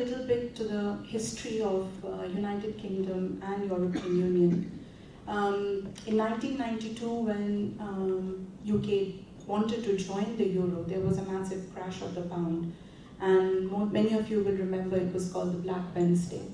little bit to the history of United Kingdom and European Union. In 1992, when UK wanted to join the euro, there was a massive crash of the pound, and many of you will remember it was called the Black Wednesday.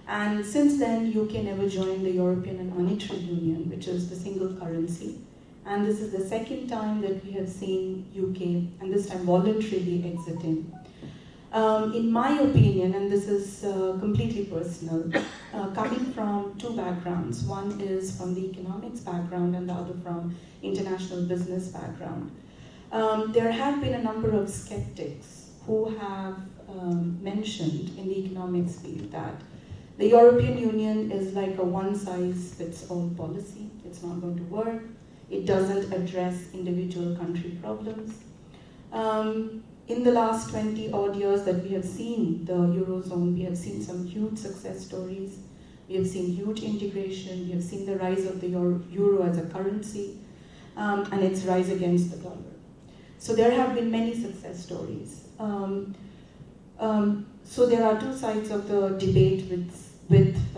And since then, UK never joined the European and Monetary Union, which is the single currency. And this is the second time that we have seen UK, and this time voluntarily exiting. In my opinion, and this is completely personal, coming from two backgrounds. One is from the economics background and the other from international business background. There have been a number of skeptics who have mentioned in the economics field that the European Union is like a one-size-fits-all policy. It's not going to work. It doesn't address individual country problems. In the last 20 odd years that we have seen the Eurozone, we have seen some huge success stories. We have seen huge integration. We have seen the rise of the euro as a currency and its rise against the dollar. So there have been many success stories. So there are two sides of the debate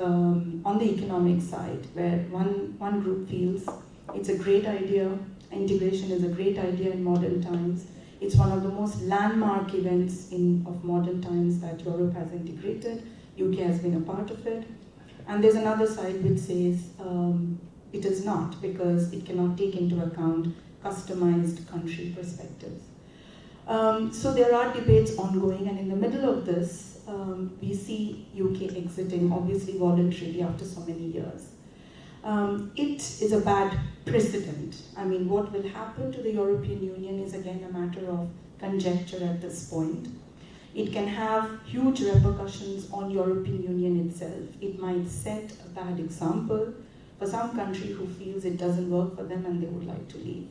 on the economic side, where one group feels it's a great idea, integration is a great idea in modern times. It's one of the most landmark events of modern times that Europe has integrated. UK has been a part of it. And there's another side which says it is not, because it cannot take into account customized country perspectives. So there are debates ongoing, and in the middle of this, we see UK exiting, obviously voluntarily after so many years. It is a bad precedent. I mean, what will happen to the European Union is again a matter of conjecture at this point. It can have huge repercussions on European Union itself. It might set a bad example for some country who feels it doesn't work for them and they would like to leave.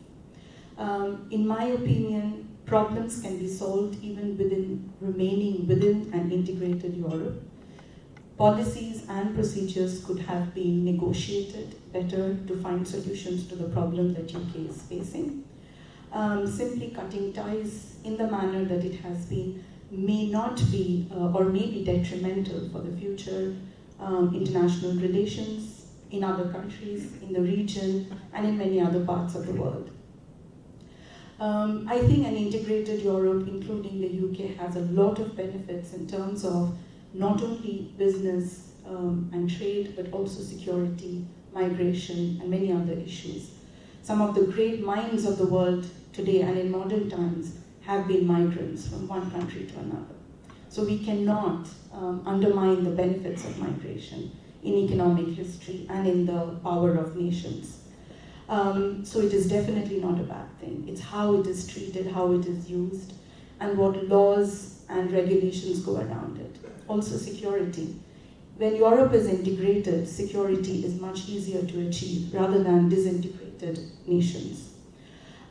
In my opinion, problems can be solved even remaining within an integrated Europe. Policies and procedures could have been negotiated better to find solutions to the problem that UK is facing. Simply cutting ties in the manner that it has been may not be or may be detrimental for the future international relations in other countries, in the region, and in many other parts of the world. I think an integrated Europe, including the UK, has a lot of benefits in terms of not only business and trade, but also security, migration, and many other issues. Some of the great minds of the world today and in modern times have been migrants from one country to another. So we cannot undermine the benefits of migration in economic history and in the power of nations. So it is definitely not a bad thing. It's how it is treated, how it is used, and what laws and regulations go around it. Also security. When Europe is integrated, security is much easier to achieve rather than disintegrated nations.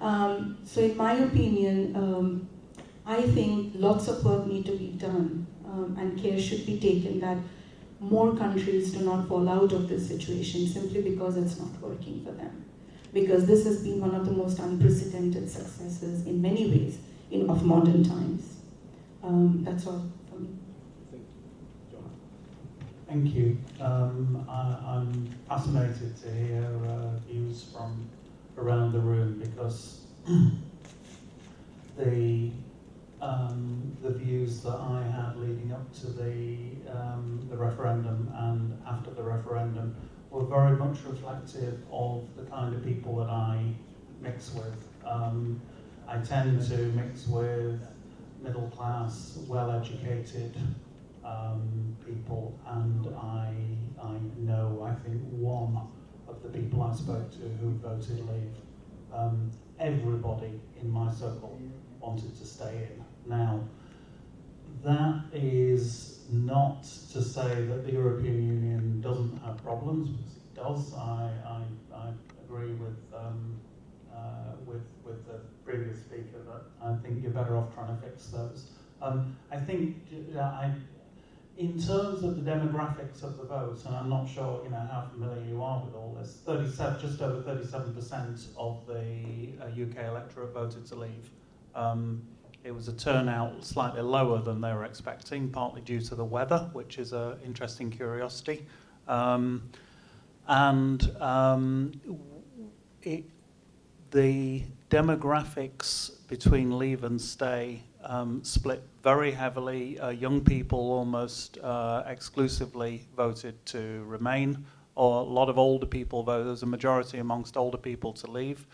So in my opinion, I think lots of work need to be done and care should be taken that more countries do not fall out of this situation simply because it's not working for them. Because this has been one of the most unprecedented successes in many ways of modern times. That's all for me. Thank you. I'm fascinated to hear views from around the room, because the views that I had leading up to the referendum and after the referendum were very much reflective of the kind of people that I mix with. I tend to mix with middle class, well-educated people, and I know, I think, one of the people I spoke to who voted leave. Everybody in my circle wanted to stay in. Now, that is not to say that the European Union doesn't have problems, because it does. I agree with the previous speaker that I think you're better off trying to fix those. I think in terms of the demographics of the vote, and I'm not sure how familiar you are with all this, just over 37% of the UK electorate voted to leave. It was a turnout slightly lower than they were expecting, partly due to the weather, which is an interesting curiosity. And the demographics between leave and stay split very heavily. Young people almost exclusively voted to remain, or a lot of older people voted. There's a majority amongst older people to leave.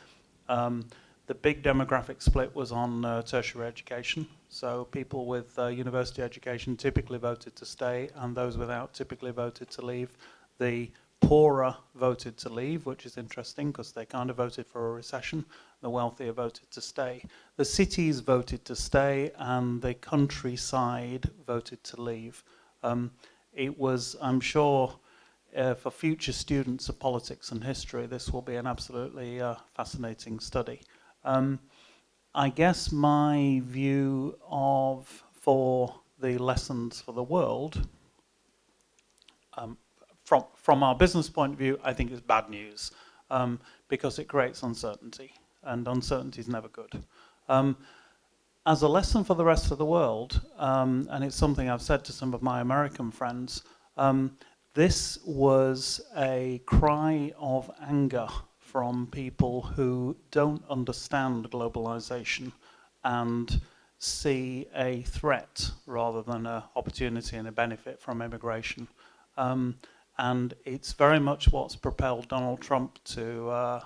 The big demographic split was on tertiary education. So people with university education typically voted to stay, and those without typically voted to leave. The poorer voted to leave, which is interesting because they kind of voted for a recession. The wealthier voted to stay. The cities voted to stay, and the countryside voted to leave. It was, I'm sure, for future students of politics and history, this will be an absolutely fascinating study. I guess my view for the lessons for the world, from our business point of view, I think is bad news because it creates uncertainty, and uncertainty is never good. As a lesson for the rest of the world, and it's something I've said to some of my American friends, this was a cry of anger from people who don't understand globalization and see a threat rather than an opportunity and a benefit from immigration. And it's very much what's propelled Donald Trump to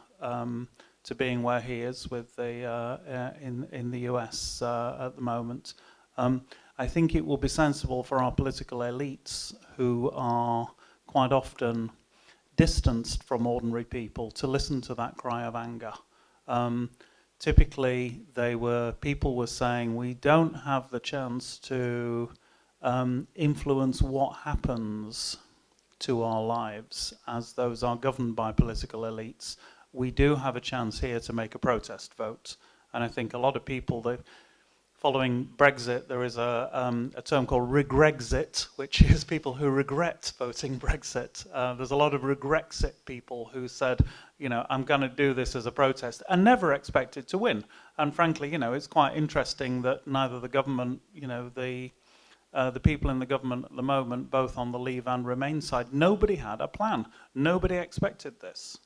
being where he is with in the US at the moment. I think it will be sensible for our political elites, who are quite often distanced from ordinary people, to listen to that cry of anger. Typically, people were saying, we don't have the chance to influence what happens to our lives, as those are governed by political elites. We do have a chance here to make a protest vote. And I think a lot of people, following Brexit, there is a term called regrexit, which is people who regret voting Brexit. There's a lot of regrexit people who said, I'm going to do this as a protest, and never expected to win. And frankly, it's quite interesting that neither the government, the people in the government at the moment, both on the Leave and Remain side, nobody had a plan. Nobody expected this.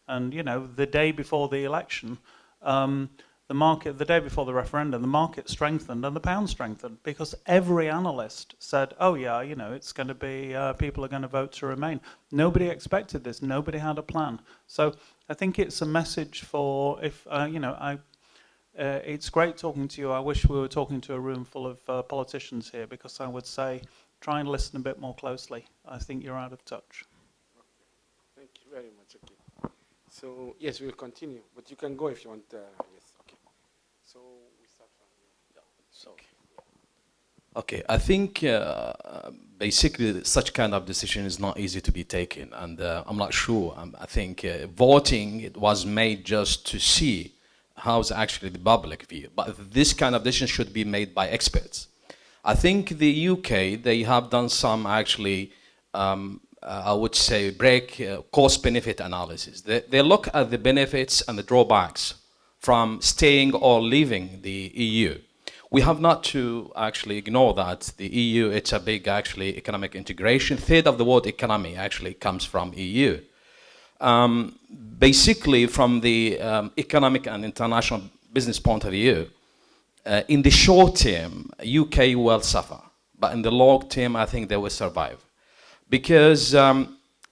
And, the day before the election, the day before the referendum, the market strengthened and the pound strengthened because every analyst said, oh yeah, it's going to be, people are going to vote to remain. Nobody expected this. Nobody had a plan. So I think it's a message for, it's great talking to you. I wish we were talking to a room full of politicians here, because I would say, try and listen a bit more closely. I think you're out of touch. Thank you very much. Okay. So, yes, we'll continue, but you can go if you want. Yes, okay. So, we start from you. Yeah. So, okay, I think basically such kind of decision is not easy to be taken, and I'm not sure. I think voting, it was made just to see how's actually the public view, but this kind of decision should be made by experts. I think the UK, they have done some actually, I would say, cost-benefit analysis. They look at the benefits and the drawbacks from staying or leaving the EU. We have not to actually ignore that the EU, it's a big actually economic integration. Third of the world economy actually comes from EU. Basically, from the economic and international business point of view, in the short term, UK will suffer, but in the long term, I think they will survive. Because,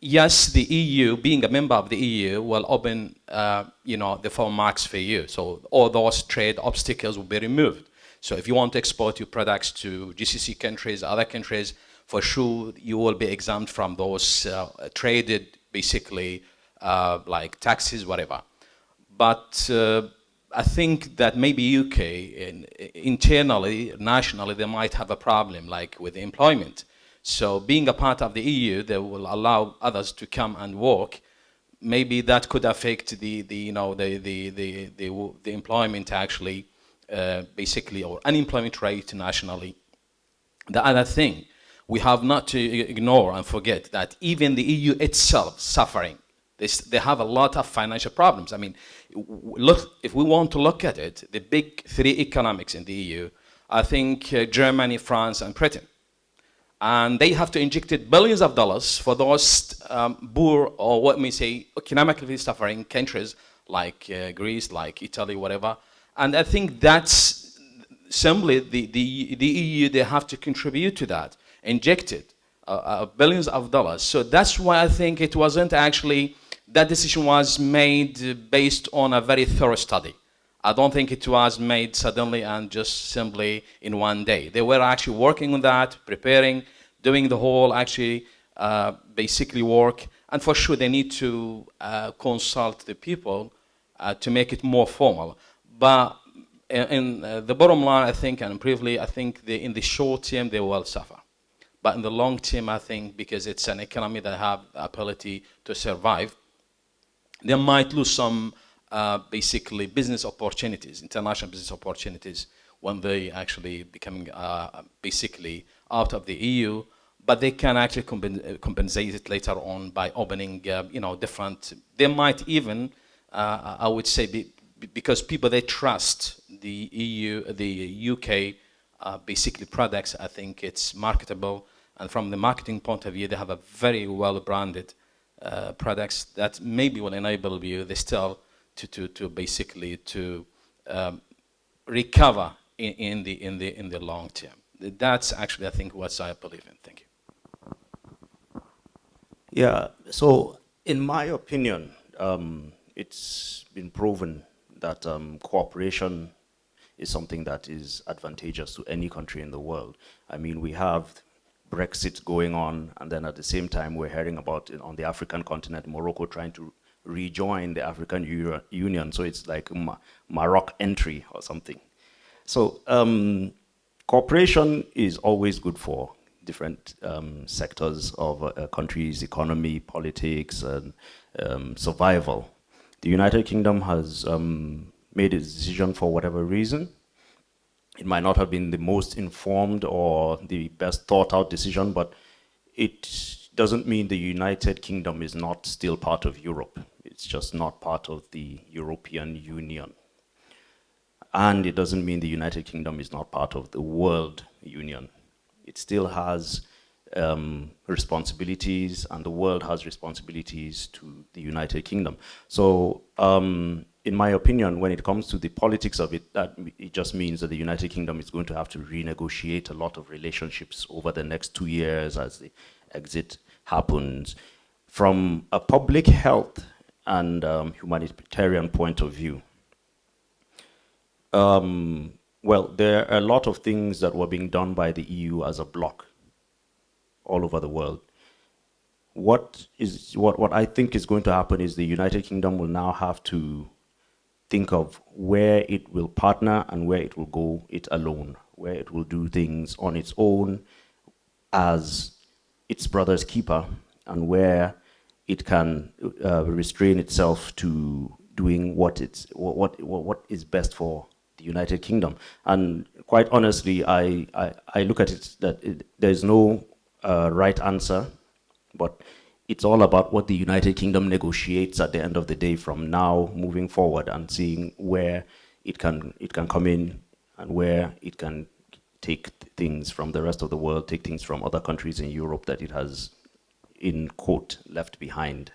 yes, the EU, being a member of the EU, will open, the foreign markets for you. So all those trade obstacles will be removed. So if you want to export your products to GCC countries, other countries, for sure, you will be exempt from those traded, basically, like taxes, whatever. But I think that maybe UK, internally, nationally, they might have a problem, like with employment. So being a part of the EU, they will allow others to come and work. Maybe that could affect the employment actually, basically, or unemployment rate nationally. The other thing, we have not to ignore and forget that even the EU itself suffering They have a lot of financial problems. I mean, look, if we want to look at it, the big three economics in the EU, I think Germany, France, and Britain. And they have to inject billions of dollars for those poor, or what we say, economically suffering countries like Greece, like Italy, whatever. And I think that's simply the EU, they have to contribute to that, injected billions of dollars. So that's why I think it wasn't actually, that decision was made based on a very thorough study. I don't think it was made suddenly and just simply in one day. They were actually working on that, preparing, doing the whole actually basically work. And for sure they need to consult the people to make it more formal. But in the bottom line, I think, and briefly, I think in the short term they will suffer. But in the long term, I think because it's an economy that have the ability to survive, they might lose some basically business opportunities, international business opportunities, when they actually becoming basically out of the EU. But they can actually compensate it later on by opening, different. They might even, I would say, because people they trust the EU, the UK, basically products. I think it's marketable, and from the marketing point of view, they have a very well branded products that maybe will enable you they still to basically to recover in the long term. That's actually I think what I believe in. Thank you. Yeah. So in my opinion, it's been proven that cooperation is something that is advantageous to any country in the world. I mean, we have Brexit going on, and then at the same time, we're hearing about on the African continent, Morocco trying to rejoin the African Union. So it's like Maroc entry or something. So cooperation is always good for different sectors of a country's economy, politics, and survival. The United Kingdom has made a decision for whatever reason. It might not have been the most informed or the best thought out decision, but it doesn't mean the United Kingdom is not still part of Europe. It's just not part of the European Union. And it doesn't mean the United Kingdom is not part of the World Union. It still has responsibilities, and the world has responsibilities to the United Kingdom. So in my opinion, when it comes to the politics of it, it just means that the United Kingdom is going to have to renegotiate a lot of relationships over the next 2 years as the exit happens. From a public health and humanitarian point of view, well, there are a lot of things that were being done by the EU as a bloc all over the world. What I think is going to happen is the United Kingdom will now have to think of where it will partner and where it will go it alone, where it will do things on its own as its brother's keeper, and where it can restrain itself to doing what is best for the United Kingdom. And quite honestly, I look at it that there's no right answer, but it's all about what the United Kingdom negotiates at the end of the day from now moving forward, and seeing where it can come in and where it can take things from the rest of the world, take things from other countries in Europe that it has, in quote, left behind.